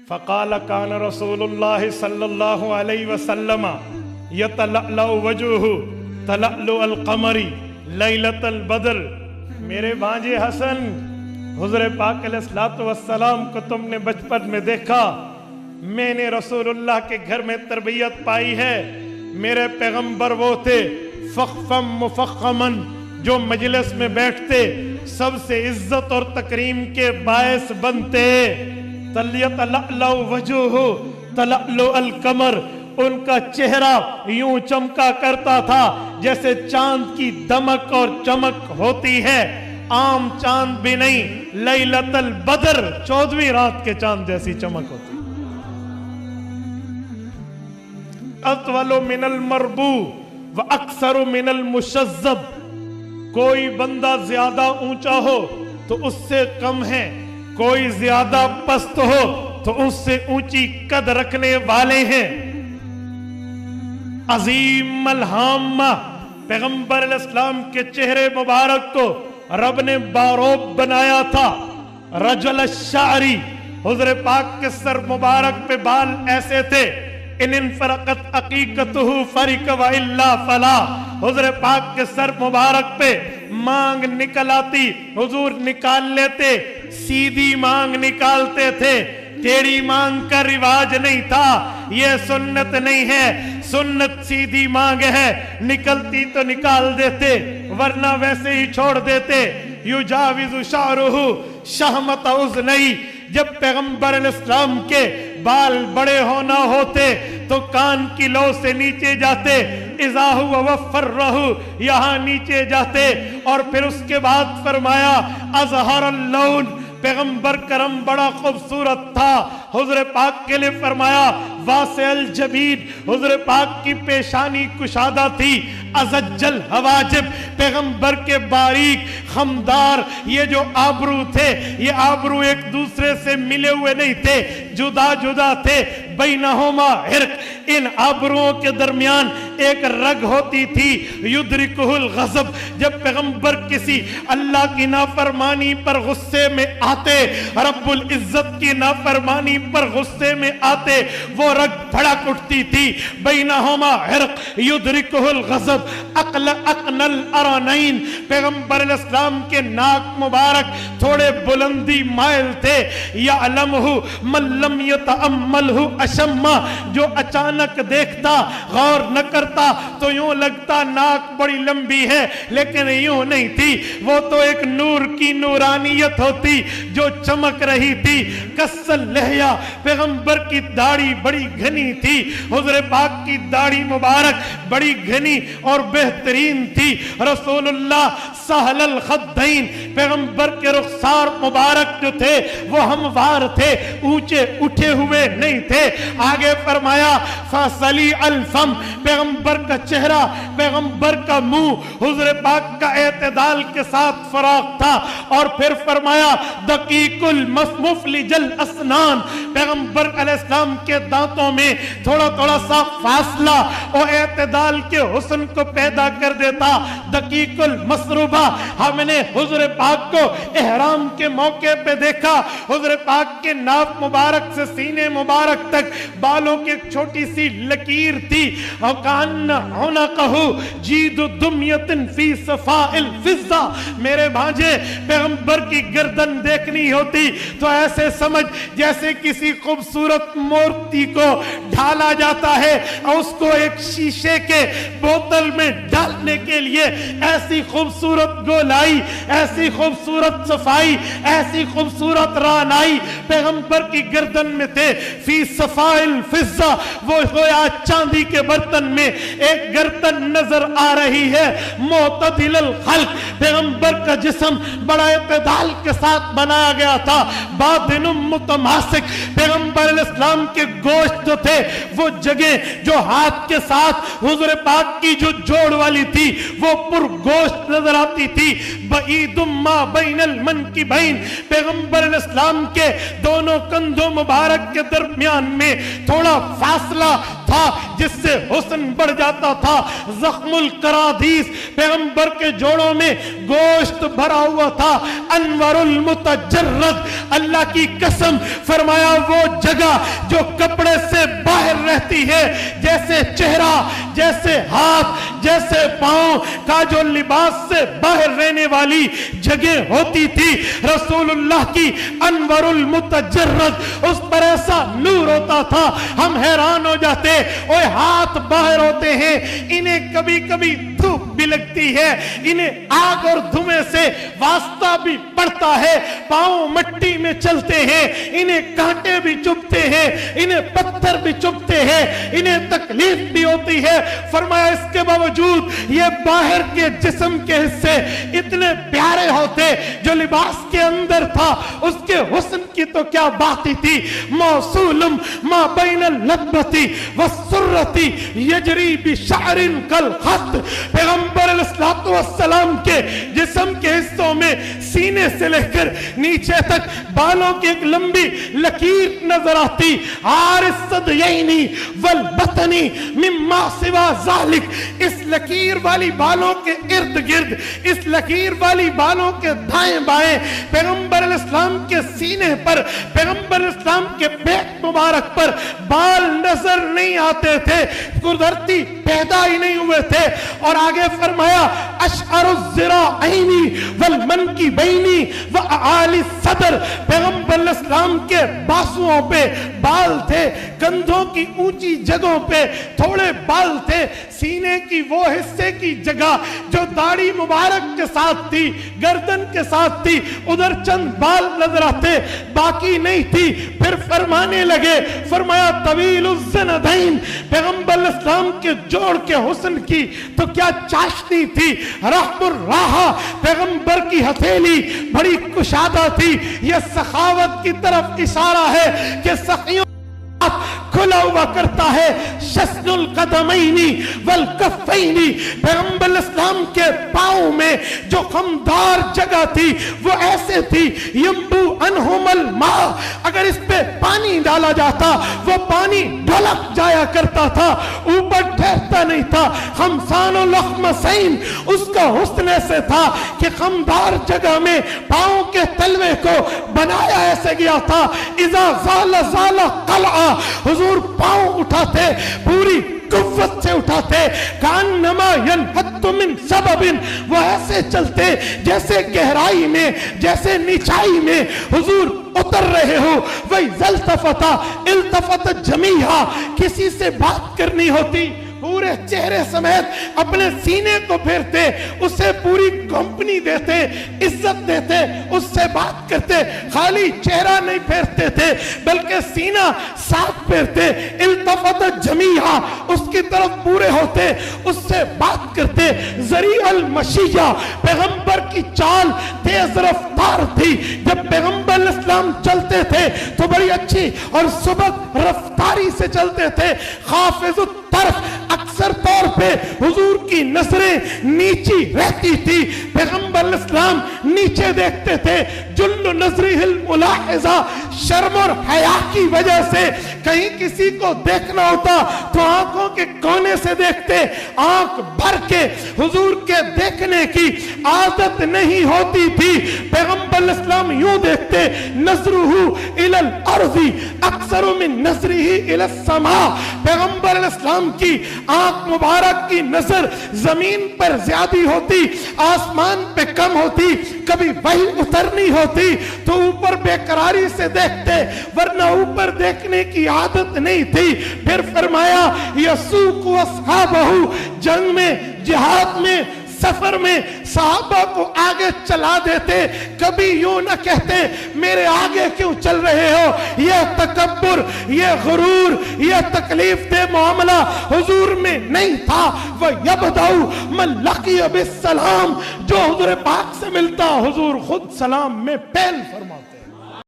فقال كان رسول الله صلى الله عليه وسلم يتلألأ وجهه تلألؤ القمر ليلة البدر. میرے بھانجے حسن، حضور پاک علیہ الصلوۃ والسلام کو تم نے بچپن میں دیکھا، میں نے رسول اللہ کے گھر میں تربیت پائی ہے. میرے پیغمبر وہ تھے فخفم مفخمن، جو مجلس میں بیٹھتے سب سے عزت اور تکریم کے باعث بنتے. تلألؤ وجہہ تلألؤ القمر، ان کا چہرہ یوں چمکا کرتا تھا جیسے چاند کی دمک اور چمک ہوتی ہے، عام چاند بھی نہیں، لیلۃ البدر 14ویں رات کے چاند جیسی چمک ہوتی. اطول من المربو واکثر من المشذب، کوئی بندہ زیادہ اونچا ہو تو اس سے کم ہے، کوئی زیادہ پست ہو تو اس سے اونچی قد رکھنے والے ہیں. عظیم الہامہ، پیغمبر علیہ السلام کے چہرے مبارک کو رب نے باروب بنایا تھا. رجل الشعری، حضور پاک کے سر مبارک پہ بال ایسے تھے، ان انفرقت عقیقتہ فرق والا فلا، حضور پاک کے سر مبارک پہ مانگ نکل آتی، حضور نکال لیتے، سیدھی مانگ نکالتے تھے، ٹیڑھی مانگ کا رواج نہیں تھا. یہ سنت نہیں ہے، سنت سیدھی مانگ ہے، نکلتی تو نکال دیتے ورنہ ویسے ہی چھوڑ دیتے. یجاوز شعرہ شہمت اذنی، جب پیغمبر علیہ السلام کے بال بڑے ہونا ہوتے تو کان کی لو سے نیچے جاتے، اذا ہوا وفرہ، یہاں نیچے جاتے. اور پھر اس کے بعد فرمایا اظہر اللون، پیغمبر کرم بڑا خوبصورت تھا. حضور پاک کے لئے فرمایا واسع الجبین، حضور پاک کی پیشانی کشادہ تھی. ازج الحواجب، پیغمبر کے باریک خمدار یہ جو آبرو تھے، یہ آبرو ایک دوسرے سے ملے ہوئے نہیں تھے، جدا جدا تھے. بینہما عرق، ان آبروؤں کے درمیان ایک رگ ہوتی تھی. یدرکہ الغضب، جب پیغمبر کسی اللہ کی نافرمانی پر غصے میں آتے، رب العزت کی نافرمانی پر غصے میں آتے، وہ رگ بھڑک اٹھتی تھی. بینہما عرق یدرکہ الغضب اقن الارانین، پیغمبر علیہ السلام کے ناک مبارک تھوڑے بلندی مائل تھے. یعلمہ من لم یتأملہ اشما، جو اچانک دیکھتا غور نہ کرتا تو یوں لگتا ناک بڑی لمبی ہے، لیکن یوں نہیں تھی، وہ تو ایک نور کی نورانیت ہوتی جو چمک رہی تھی. کسل لحیہ، پیغمبر کی داڑھی بڑی گھنی تھی، حضور پاک کی داڑھی مبارک بڑی گھنی اور بہترین تھی. رسول اللہ سہل الخدین، پیغمبر کے رخسار مبارک جو تھے وہ ہموار تھے، اونچے اٹھے ہوئے نہیں تھے. آگے فرمایا فصلی الفم، پیغمبر کا چہرہ، پیغمبر کا منہ حضور پاک کا اعتدال کے ساتھ فراق تھا. اور پھر فرمایا دقیق المفلج الاسنان، پیغمبر علیہ السلام کے دانتوں میں تھوڑا تھوڑا سا فاصلہ اور اعتدال کے حسن کو پیدا کر دیتا. دقیق المسروبہ، ہم نے حضور پاک کو احرام کے موقع پہ دیکھا، حضور پاک کے ناف مبارک سے سینے مبارک تک بالوں کی ایک چھوٹی سی لکیر تھی. وَقَانَ عُنَقَهُ جِيدُ دُمْيَةٍ فِي صَفَاءِ الْفِضَّةِ، میرے بھانجے پیغمبر کی گردن دیکھنی ہوتی تو ایسے سمجھ جیسے کسی خوبصورت مورتی کو ڈھالا جاتا ہے اور اس کو ایک شیشے کے بوتل میں ڈالنے کے لیے ایسی خوبصورت گولائی، ایسی خوبصورت صفائی، ایسی خوبصورت رانائی پیغمبر کی گردن میں تھے. فی صفاء الفضہ، وہ گویا چاندی کے برتن میں ایک گردن نظر آ رہی ہے. معتدل الخلق، پیغمبر کا جسم بڑا اعتدال کے ساتھ بنایا گیا تھا. باطن متماسک، پیغمبر علیہ السلام کے گوشت جو تھے وہ جگہ جو ہاتھ کے ساتھ حضور پاک کی جو جوڑ والی تھی وہ پر گوشت نظر آتی تھی. بعید ما بین المنکبین، پیغمبر علیہ السلام کے دونوں کندھوں مبارک کے درمیان میں تھوڑا فاصلہ تھا جس سے حسن بڑھ پڑ جاتا تھا. زخم القرادیس، پیغمبر کے جوڑوں میں گوشت بھرا ہوا تھا. انور المتجرد، اللہ کی قسم فرمایا وہ جگہ جو کپڑے سے باہر رہتی ہے، جیسے چہرہ، جیسے ہاتھ، جیسے پاؤں کا جو لباس سے باہر رہنے والی جگہ ہوتی تھی، رسول اللہ کی انور المتجرد اس پر ایسا نور ہوتا تھا. ہم حیران ہو جاتے، اوہ ہاتھ باہر ہوتے ہیں، انہیں کبھی کبھی دھوپ بھی لگتی ہے، انہیں آگ اور دھوئیں سے واسطہ بھی پڑتا ہے، پاؤں مٹی میں چلتے ہیں، انہیں کانٹے بھی چبھتے ہیں، انہیں پتھر بھی چبھتے ہیں، انہیں تکلیف بھی ہوتی ہے. فرمایا اس کے باوجود یہ باہر کے جسم کے حصے اتنے پیارے ہوتے. جو لباس کے اندر تھا اس کے حسن کی تو کیا بات ہی تھی. موصولم ما بین اللبتی والسرتی یجری بشعر کالخط. پیغمبر علیہ السلام کے جسم کے حصوں میں سینے سے لے کر نیچے تک بالوں کی ایک لمبی لکیر نظر آتی. عارض الصدیین والبطنی مما سوا ذالک. اس لکیر والی بالوں کے ارد گرد، اس لکیر والی بالوں کے دائیں بائیں پیغمبر علیہ السلام کے سینے پر، پیغمبر علیہ السلام کے پیٹ مبارک پر بال نظر نہیں آتے تھے، قدرتی پیدا ہی نہیں ہوئے تھے. اور آگے فرمایا اشعر الذراعین والمنکبین واعالی الصدر. پیغمبر علیہ السلام کے بازوؤں پہ بال تھے، کندھوں کی اونچی جگہوں پہ تھوڑے بال تھے، سینے کی وہ حصے کی جگہ جو داڑھی مبارک کے ساتھ تھی، گردن کے ساتھ تھی، ادھر چند بال نظر آتے، باقی نہیں تھی. پھر فرمانے لگے، فرمایا طویل الزندین. پیغمبر علیہ السلام کے جوڑ کے حسن کی تو کیا چاشنی تھی. رحم الراحہ، پیغمبر کی ہتھیلی بڑی کشادہ تھی. یہ سخاوت کی طرف اشارہ ہے کہ سخیوں کھلا ہوا کرتا ہے. شسن القدمین والکفین. پیغمبر علیہ السلام کے پاؤں میں جو خمدار جگہ تھی وہ ایسے تھی ینبو عنہم الماء. اگر اس پہ پانی ڈالا جاتا وہ پانی ڈھلک جایا کرتا تھا، اوپر ٹھہرتا نہیں تھا. خمسان الاخمسین. اس کا حسن ایسے تھا کہ خمدار جگہ میں پاؤں کے تلوے کو بنایا ایسے گیا تھا. اذا زال زال قلعہ. حضور پاؤں اٹھاتے، پوری قوت سے اٹھاتے. کانما ینحط من سبب. وہ ایسے چلتے جیسے گہرائی میں، جیسے نیچائی میں حضور اتر رہے ہو. وَإِذَا الْتَفَتَ الْتَفَتَ جَمِيعًا. کسی سے بات کرنی ہوتی پورے چہرے سمیت اپنے سینے کو پھیرتے، اسے پوری کمپنی دیتے، عزت دیتے، اس سے بات کرتے. خالی چہرہ نہیں پھیرتے تھے بلکہ سینہ ساتھ پھیرتے. التفت جمیعا، اس کی طرف پورے ہوتے، اس سے بات کرتے. ذریع المشیہ. پیغمبر کی چال تیز رفتار تھی. جب پیغمبر علیہ السلام چلتے تھے تو بڑی اچھی اور سبک رفتاری سے چلتے تھے. خافض الطرف. اکثر طور پہ حضور کی نظریں نیچی رہتی تھی. پیغمبر علیہ السلام نیچے دیکھتے تھے. جل نظرہ الملاحظہ. شرم اور حیا کی وجہ سے کہیں کسی کو دیکھنا ہوتا تو آنکھوں کے کونے سے دیکھتے، آنکھ بھر کے. حضور کے دیکھنے کی عادت نہیں ہوتی تھی. پیغمبر علیہ السلام یوں دیکھتے. نظرہ الی الارض اکثر من نظرہ الی السماء. پیغمبر علیہ السلام کی آنکھ مبارک کی نظر زمین پر زیادہ ہوتی، آسمان پہ کم ہوتی. کبھی وحی اترنی ہوتی تو اوپر بے قراری سے دیکھتے، ورنہ اوپر دیکھنے کی عادت نہیں تھی. پھر فرمایا یسوق اصحابہ. جنگ میں، جہاد میں، سفر میں صحابہ کو آگے چلا دیتے. کبھی یوں نہ کہتے میرے آگے کیوں چل رہے ہو. یہ تکبر، یہ غرور، یہ تکلیف دہ معاملہ حضور میں نہیں تھا. وَيَبْدَعُ مَنْ لَقِيَ بِالسَّلَامِ. جو حضور پاک سے ملتا حضور خود سلام میں پہل فرماتا.